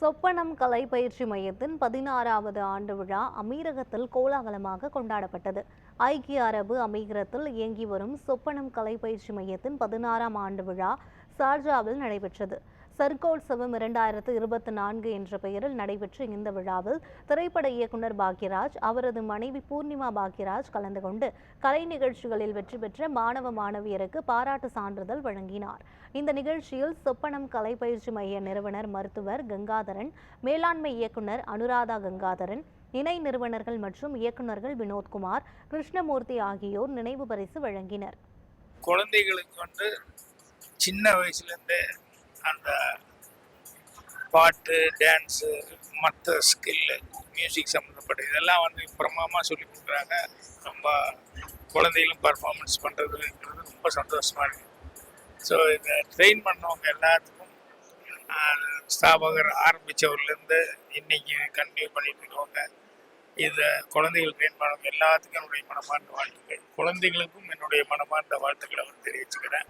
சொப்பனம் கலை பயிற்சி மையத்தின் 16வது ஆண்டு விழா அமீரகத்தில் கோலாகலமாக கொண்டாடப்பட்டது. ஐக்கிய அரபு அமீரகத்தில் இயங்கி வரும் சொப்பனம் கலை பயிற்சி மையத்தின் 16ஆம் ஆண்டு விழா சார்ஜாவில் நடைபெற்றது. சர்கோத்சவம் 2024 என்ற பெயரில் நடைபெற்ற இந்த விழாவில் திரைப்பட இயக்குனர் பாக்யராஜ், அவரது மனைவி பூர்ணிமா பாக்யராஜ் கலந்து கொண்டு கலை நிகழ்ச்சிகளில் வெற்றி பெற்ற மாணவ மாணவியருக்கு பாராட்டு சான்றிதழ் வழங்கினார். இந்த நிகழ்ச்சியில் சொப்பனம் கலை பயிற்சி மைய நிறுவனர் மருத்துவர் கங்காதரன், மேலாண்மை இயக்குனர் அனுராதா கங்காதரன், இணை நிறுவனர்கள் மற்றும் இயக்குநர்கள் வினோத்குமார், கிருஷ்ணமூர்த்தி ஆகியோர் நினைவு பரிசு வழங்கினர். குழந்தைகளுக்கு சின்ன வயசுலேருந்து அந்த பாட்டு, டான்ஸு, மற்ற ஸ்கில்லு, மியூசிக் சம்மந்தப்பட்ட இதெல்லாம் பிரமாதமாக சொல்லி கொடுக்குறாங்க. ரொம்ப குழந்தைகளும் பர்ஃபார்மன்ஸ் பண்ணுறதுன்றது ரொம்ப சந்தோஷமாக இருக்குது. ஸோ இதை ட்ரெயின் பண்ணவங்க எல்லாத்துக்கும், ஸ்தாபகர் ஆரம்பித்தவர்லேருந்து இன்றைக்கி கண்டினியூ பண்ணிட்டு இருக்கவங்க, இதை குழந்தைகள் ட்ரெயின் பண்ணவங்க எல்லாத்துக்கும் என்னுடைய மனமார்ந்த வாழ்த்துக்கள். குழந்தைகளுக்கும் என்னுடைய மனமார்ந்த வாழ்த்துக்களை தெரிவிச்சுக்கிறேன்.